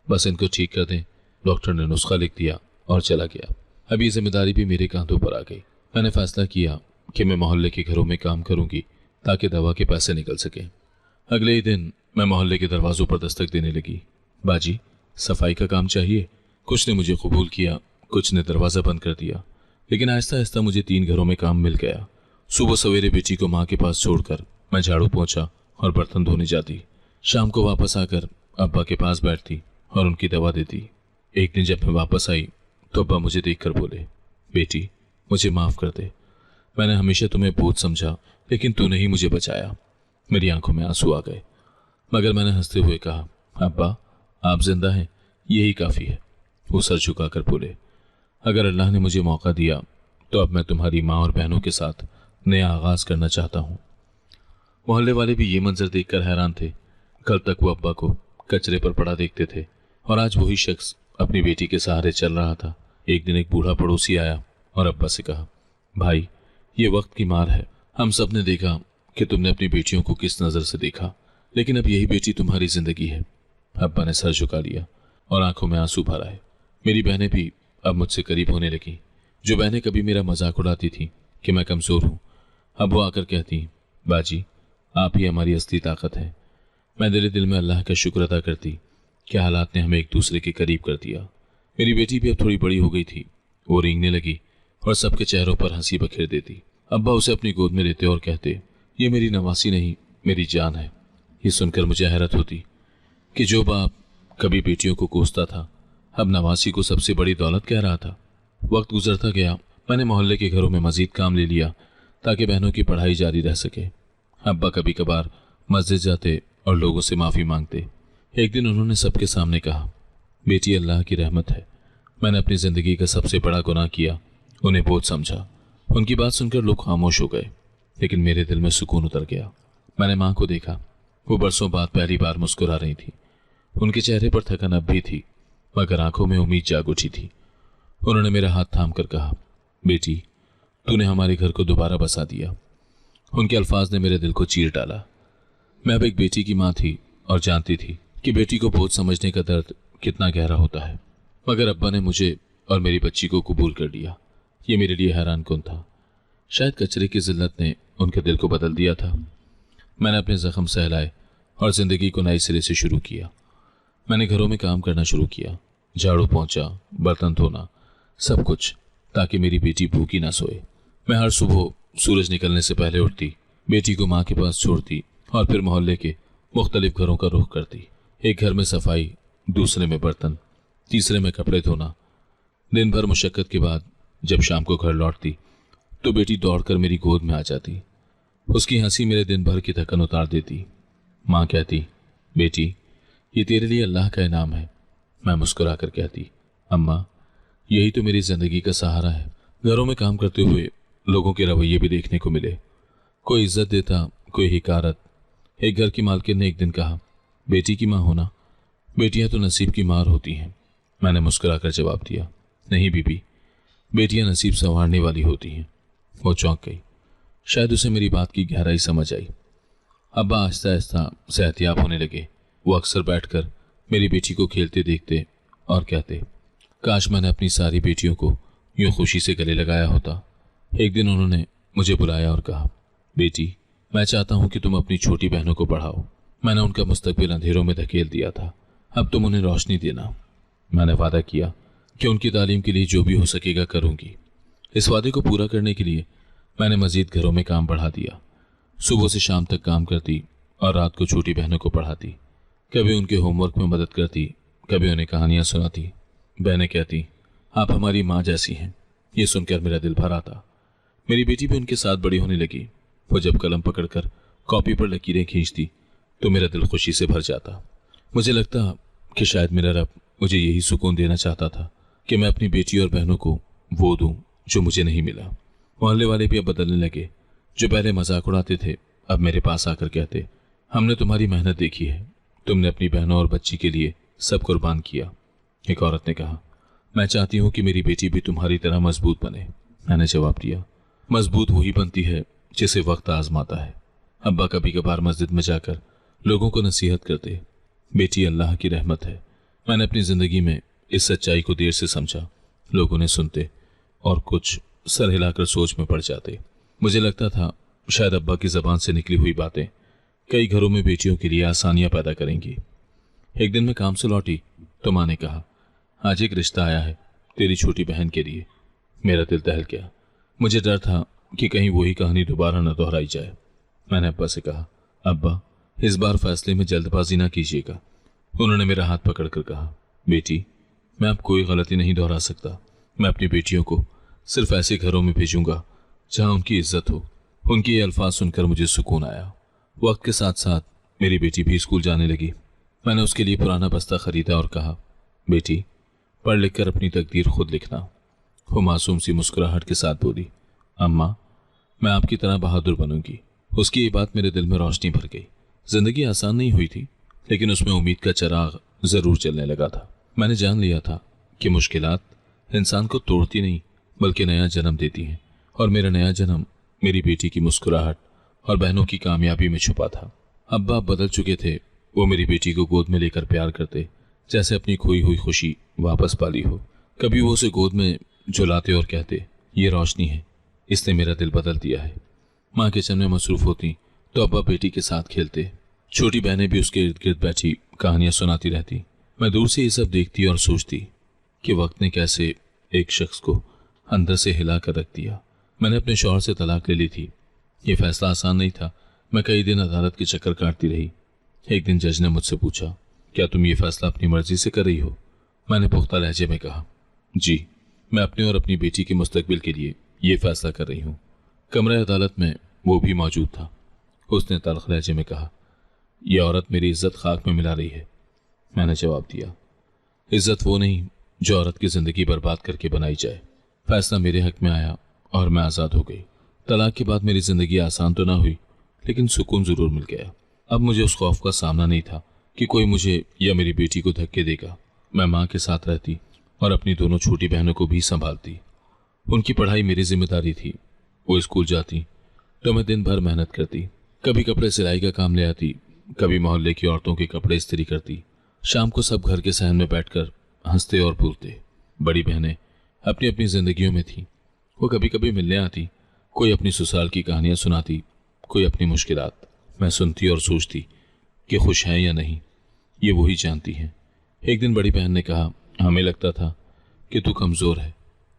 बस इनको ठीक कर दें। डॉक्टर ने नुस्खा लिख दिया और चला गया। अब ये जिम्मेदारी भी मेरे कांधों पर आ गई। मैंने फैसला किया कि मैं मोहल्ले के घरों में काम करूंगी ताकि दवा के पैसे निकल सकें। अगले ही दिन मैं मोहल्ले के दरवाजों पर दस्तक देने लगी। बाजी, सफाई का काम चाहिए। कुछ ने मुझे कबूल किया, कुछ ने दरवाज़ा बंद कर दिया, लेकिन आहिस्ता आहिस्ता मुझे 3 घरों में काम मिल गया। सुबह सवेरे बेटी को माँ के पास छोड़कर मैं झाड़ू पोंछा और बर्तन धोने जाती। शाम को वापस आकर अब्बा के पास बैठती और उनकी दवा देती। एक दिन जब मैं वापस आई तो अब्बा मुझे देखकर बोले, बेटी, मुझे माफ़ कर दे। मैंने हमेशा तुम्हें बोझ समझा, लेकिन तूने ही मुझे बचाया। मेरी आंखों में आंसू आ गए, मगर मैंने हंसते हुए कहा, अब्बा, आप जिंदा हैं, यही काफ़ी है। वो सर झुकाकर बोले, अगर अल्लाह ने मुझे मौका दिया तो अब मैं तुम्हारी माँ और बहनों के साथ नया आगाज़ करना चाहता हूँ। मोहल्ले वाले भी ये मंजर देखकर हैरान थे। कल तक वो अब्बा को कचरे पर पड़ा देखते थे और आज वही शख्स अपनी बेटी के सहारे चल रहा था। एक दिन एक बूढ़ा पड़ोसी आया और अब्बा से कहा, भाई, ये वक्त की मार है। हम सब ने देखा कि तुमने अपनी बेटियों को किस नज़र से देखा, लेकिन अब यही बेटी तुम्हारी जिंदगी है। अब्बा ने सर झुका लिया और आंखों में आंसू भर आए। मेरी बहनें भी अब मुझसे करीब होने लगी। जो बहनें कभी मेरा मजाक उड़ाती थी कि मैं कमज़ोर हूँ, अब वो आकर कहती, बाजी, आप ही हमारी असली ताकत है। मैं दिल दिल में अल्लाह का शुक्र अदा करती कि हालात ने हमें एक दूसरे के करीब कर दिया। मेरी बेटी भी अब थोड़ी बड़ी हो गई थी। वो रेंगने लगी और सबके चेहरों पर हंसी बखेर देती। अब्बा उसे अपनी गोद में लेते और कहते, ये मेरी नवासी नहीं, मेरी जान है। ये सुनकर मुझे हैरत होती कि जो बाप कभी बेटियों को कोसता था, अब नवासी को सबसे बड़ी दौलत कह रहा था। वक्त गुजरता गया। मैंने मोहल्ले के घरों में मजीद काम ले लिया ताकि बहनों की पढ़ाई जारी रह सके। अब्बा कभी कभार मस्जिद जाते और लोगों से माफ़ी मांगते। एक दिन उन्होंने सबके सामने कहा, बेटी, अल्लाह की रहमत है, मैंने अपनी ज़िंदगी का सबसे बड़ा गुनाह किया। उन्हें बोझ समझा। उनकी बात सुनकर लोग खामोश हो गए, लेकिन मेरे दिल में सुकून उतर गया। मैंने माँ को देखा। वो बरसों बाद पहली बार मुस्कुरा रही थी। उनके चेहरे पर थकन अब भी थी, मगर आंखों में उम्मीद जाग उठी थी। उन्होंने मेरा हाथ थाम कर कहा, बेटी, तूने हमारे घर को दोबारा बसा दिया। उनके अल्फाज ने मेरे दिल को चीर डाला। मैं अब एक बेटी की माँ थी और जानती थी कि बेटी को बोझ समझने का दर्द कितना गहरा होता है। मगर अब्बा ने मुझे और मेरी बच्ची को कबूल कर लिया। ये मेरे लिए हैरान कुन था। शायद कचरे की जिल्लत ने उनके दिल को बदल दिया था। मैंने अपने जख्म सहलाए और जिंदगी को नए सिरे से शुरू किया। मैंने घरों में काम करना शुरू किया, झाड़ू पोंछा, बर्तन धोना, सब कुछ, ताकि मेरी बेटी भूखी ना सोए। मैं हर सुबह सूरज निकलने से पहले उठती, बेटी को माँ के पास छोड़ती और फिर मोहल्ले के मुख्तलिफ घरों का रुख करती। एक घर में सफाई, दूसरे में बर्तन, तीसरे में कपड़े धोना। दिन भर मुशक्कत के बाद जब शाम को घर लौटती तो बेटी दौड़कर मेरी गोद में आ जाती। उसकी हंसी मेरे दिन भर की थकन उतार देती। माँ कहती, बेटी ये तेरे लिए अल्लाह का इनाम है। मैं मुस्कुरा कर कहती, अम्मा यही तो मेरी जिंदगी का सहारा है। घरों में काम करते हुए लोगों के रवैये भी देखने को मिले, कोई इज्जत देता, कोई हिकारत। एक घर की मालकिन ने एक दिन कहा, बेटी की माँ होना, बेटियां तो नसीब की मार होती हैं। मैंने मुस्कुरा कर जवाब दिया, नहीं बीबी, बेटियां नसीब संवारने वाली होती हैं। वो चौंक गई। शायद उसे मेरी बात की गहराई समझ आई। अब्बा आहिस्ता आहिस्ता सेहतियाब होने लगे। वो अक्सर बैठकर मेरी बेटी को खेलते देखते और कहते, काश मैंने अपनी सारी बेटियों को यूं खुशी से गले लगाया होता। एक दिन उन्होंने मुझे बुलाया और कहा, बेटी मैं चाहता हूं कि तुम अपनी छोटी बहनों को पढ़ाओ। मैंने उनका मुस्तकबिल अंधेरों में धकेल दिया था, अब तुम उन्हें रोशनी देना। मैंने वादा किया कि उनकी तालीम के लिए जो भी हो सकेगा करूंगी। इस वादे को पूरा करने के लिए मैंने मजीद घरों में काम बढ़ा दिया। सुबह से शाम तक काम करती और रात को छोटी बहनों को पढ़ाती। कभी उनके होमवर्क में मदद करती, कभी उन्हें कहानियां सुनाती। बहनें कहती, आप हमारी माँ जैसी हैं। ये सुनकर मेरा दिल भर आता। मेरी बेटी भी उनके साथ बड़ी होने लगी। वो जब कलम पकड़कर कॉपी पर लकीरें खींचती तो मेरा दिल खुशी से भर जाता। मुझे लगता कि शायद मेरा रब मुझे यही सुकून देना चाहता था कि मैं अपनी बेटी और बहनों को वो दूं जो मुझे नहीं मिला। मोहल्ले वाले भी अब बदलने लगे। जो पहले मजाक उड़ाते थे अब मेरे पास आकर कहते, हमने तुम्हारी मेहनत देखी है, तुमने अपनी बहनों और बच्ची के लिए सब कुर्बान किया। एक औरत ने कहा, मैं चाहती हूं कि मेरी बेटी भी तुम्हारी तरह मजबूत बने। मैंने जवाब दिया, मजबूत वही बनती है जिसे वक्त आजमाता है। अब्बा कभी कभार मस्जिद में जाकर लोगों को नसीहत करते, बेटी अल्लाह की रहमत है। मैंने अपनी जिंदगी में इस सच्चाई को देर से समझा। लोग उन्हें सुनते और कुछ सर हिलाकर सोच में पड़ जाते। मुझे लगता था शायद अब्बा की जबान से निकली हुई बातें कई घरों में बेटियों के लिए आसानियां पैदा करेंगी। एक दिन मैं काम से लौटी तो माँ ने कहा, आज एक रिश्ता आया है तेरी छोटी बहन के लिए। मेरा दिल दहल गया। मुझे डर था कि कहीं वही कहानी दोबारा न दोहराई जाए। मैंने अब्बा से कहा, अब्बा इस बार फैसले में जल्दबाजी ना कीजिएगा। उन्होंने मेरा हाथ पकड़कर कहा, बेटी मैं अब कोई गलती नहीं दोहरा सकता। मैं अपनी बेटियों को सिर्फ ऐसे घरों में भेजूंगा जहां उनकी इज्जत हो। उनके ये अल्फाज सुनकर मुझे सुकून आया। वक्त के साथ साथ मेरी बेटी भी स्कूल जाने लगी। मैंने उसके लिए पुराना बस्ता खरीदा और कहा, बेटी पढ़ लिख कर अपनी तकदीर खुद लिखना। वो मासूम सी मुस्कुराहट के साथ बोली, अम्मा मैं आपकी तरह बहादुर बनूंगी। उसकी ये बात मेरे दिल में रोशनी भर गई। जिंदगी आसान नहीं हुई थी, लेकिन उसमें उम्मीद का चिराग जरूर चलने लगा था। मैंने जान लिया था कि मुश्किलात इंसान को तोड़ती नहीं बल्कि नया जन्म देती हैं, और मेरा नया जन्म मेरी बेटी की मुस्कुराहट और बहनों की कामयाबी में छुपा था। अब्बा बदल चुके थे। वो मेरी बेटी को गोद में लेकर प्यार करते जैसे अपनी खोई हुई खुशी वापस पाली हो। कभी वो उसे गोद में झुलाते और कहते, ये रोशनी है, इसने मेरा दिल बदल दिया है। माँ किचन में मसरूफ होती तो अब्बा बेटी के साथ खेलते। छोटी बहनें भी उसके इर्द गिर्द बैठी कहानियां सुनाती रहती। मैं दूर से ये सब देखती और सोचती कि वक्त ने कैसे एक शख्स को अंदर से हिला कर रख दिया। मैंने अपने शौहर से तलाक ले ली थी। ये फैसला आसान नहीं था। मैं कई दिन अदालत के चक्कर काटती रही। एक दिन जज ने मुझसे पूछा, क्या तुम ये फैसला अपनी मर्जी से कर रही हो? मैंने पुख्ता लहजे में कहा, जी मैं अपने और अपनी बेटी के मुस्तकबिल के लिए ये फैसला कर रही हूँ। कमरे अदालत में वो भी मौजूद था। उसने तल्ख लहजे में कहा, यह औरत मेरी इज्जत खाक में मिला रही है। मैंने जवाब दिया, इज्जत वो नहीं जो औरत की जिंदगी बर्बाद करके बनाई जाए। फैसला मेरे हक में आया और मैं आज़ाद हो गई। तलाक के बाद मेरी जिंदगी आसान तो ना हुई, लेकिन सुकून जरूर मिल गया। अब मुझे उस खौफ का सामना नहीं था कि कोई मुझे या मेरी बेटी को धक्के देगा। मैं माँ के साथ रहती और अपनी दोनों छोटी बहनों को भी संभालती। उनकी पढ़ाई मेरी जिम्मेदारी थी। वो स्कूल जाती तो मैं दिन भर मेहनत करती। कभी कपड़े सिलाई का काम ले आती, कभी मोहल्ले की औरतों के कपड़े इस्त्री करती। शाम को सब घर के सहन में बैठकर हंसते और बोलते। बड़ी बहनें अपनी अपनी जिंदगियों में थी। वो कभी कभी मिलने आती, कोई अपनी ससुराल की कहानियां सुनाती, कोई अपनी मुश्किलात। मैं सुनती और सोचती कि खुश हैं या नहीं, ये वही जानती हैं। एक दिन बड़ी बहन ने कहा, हमें लगता था कि तू कमज़ोर है,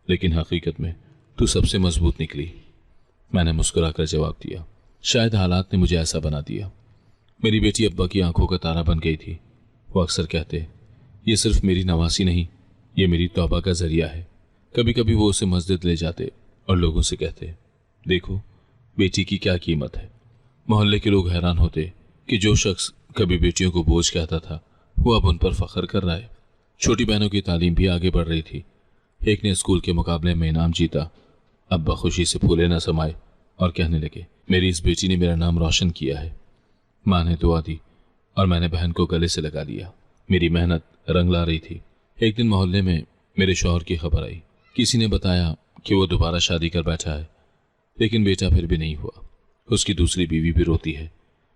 लेकिन हकीकत में तू सबसे मजबूत निकली। मैंने मुस्कुराकर जवाब दिया, शायद हालात ने मुझे ऐसा बना दिया। मेरी बेटी अब्बा की आंखों का तारा बन गई थी। वो अक्सर कहते, ये सिर्फ मेरी नवासी नहीं, ये मेरी तौबा का जरिया है। कभी कभी वो उसे मस्जिद ले जाते और लोगों से कहते, देखो बेटी की क्या कीमत है। मोहल्ले के लोग हैरान होते कि जो शख्स कभी बेटियों को बोझ कहता था, वो अब उन पर फख्र कर रहा है। छोटी बहनों की तालीम भी आगे बढ़ रही थी। एक ने स्कूल के मुकाबले में इनाम जीता। अब्बा खुशी से फूले न समाये और कहने लगे, मेरी इस बेटी ने मेरा नाम रोशन किया है। माँ ने दुआ दी और मैंने बहन को गले से लगा लिया। मेरी मेहनत रंग ला रही थी। एक दिन मोहल्ले में मेरे शौहर की खबर आई। किसी ने बताया कि वो दोबारा शादी कर बैठा है, लेकिन बेटा फिर भी नहीं हुआ। उसकी दूसरी बीवी भी रोती है।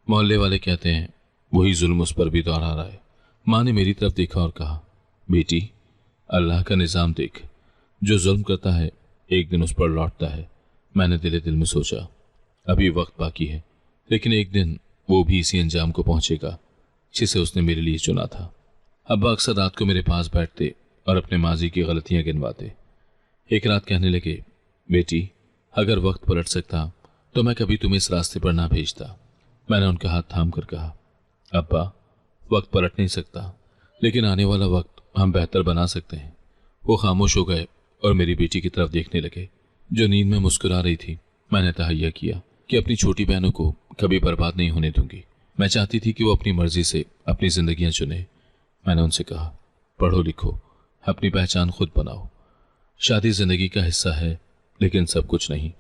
मोहल्ले वाले कहते हैं वही जुल्म उस पर भी दोहरा रहा है। माँ ने मेरी तरफ देखा और कहा, बेटी अल्लाह का निज़ाम देख, जो जुल्म करता है एक दिन उस पर लौटता है। मैंने दिले दिल में सोचा, अभी वक्त बाकी है, लेकिन एक दिन वो भी इसी अंजाम को पहुंचेगा जिसे उसने मेरे लिए चुना था। अब्बा अक्सर रात को मेरे पास बैठते और अपने माजी की गलतियां गिनवाते। एक रात कहने लगे, बेटी अगर वक्त पलट सकता तो मैं कभी तुम्हें इस रास्ते पर ना भेजता। मैंने उनका हाथ थाम कर कहा, अब्बा वक्त पलट नहीं सकता, लेकिन आने वाला वक्त हम बेहतर बना सकते हैं। वो खामोश हो गए और मेरी बेटी की तरफ देखने लगे, जो नींद में मुस्कुरा रही थी। मैंने तहैया किया कि अपनी छोटी बहनों को कभी बर्बाद नहीं होने दूंगी। मैं चाहती थी कि वो अपनी मर्जी से अपनी जिंदगियां चुने। मैंने उनसे कहा, पढ़ो लिखो, अपनी पहचान खुद बनाओ। शादी जिंदगी का हिस्सा है, लेकिन सब कुछ नहीं।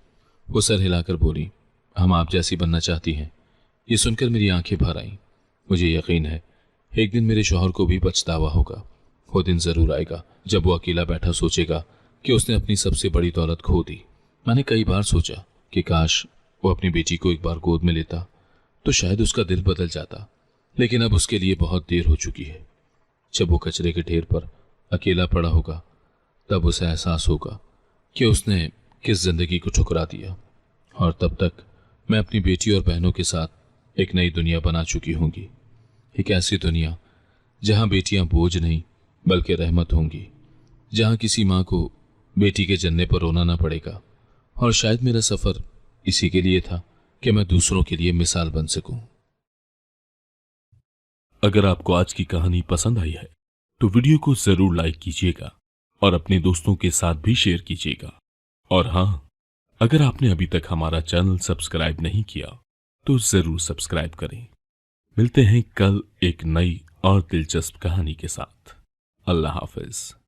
वो सर हिलाकर बोली, हम आप जैसी बनना चाहती हैं। ये सुनकर मेरी आंखें भर आईं। मुझे यकीन है एक दिन मेरे शौहर को भी पछतावा होगा। वो दिन जरूर आएगा जब वो अकेला बैठा सोचेगा कि उसने अपनी सबसे बड़ी दौलत खो दी। मैंने कई बार सोचा कि काश वो अपनी बेटी को एक बार गोद में लेता तो शायद उसका दिल बदल जाता, लेकिन अब उसके लिए बहुत देर हो चुकी है। जब वो कचरे के ढेर पर अकेला पड़ा होगा, तब उसे एहसास होगा कि उसने किस जिंदगी को ठुकरा दिया, और तब तक मैं अपनी बेटी और बहनों के साथ एक नई दुनिया बना चुकी होंगी। एक ऐसी दुनिया जहां बेटियां बोझ नहीं बल्कि रहमत होंगी, जहां किसी माँ को बेटी के जन्ने पर रोना ना पड़ेगा। और शायद मेरा सफर इसी के लिए था कि मैं दूसरों के लिए मिसाल बन सकूं। अगर आपको आज की कहानी पसंद आई है तो वीडियो को जरूर लाइक कीजिएगा और अपने दोस्तों के साथ भी शेयर कीजिएगा। और हां, अगर आपने अभी तक हमारा चैनल सब्सक्राइब नहीं किया तो जरूर सब्सक्राइब करें। मिलते हैं कल एक नई और दिलचस्प कहानी के साथ। अल्लाह हाफिज।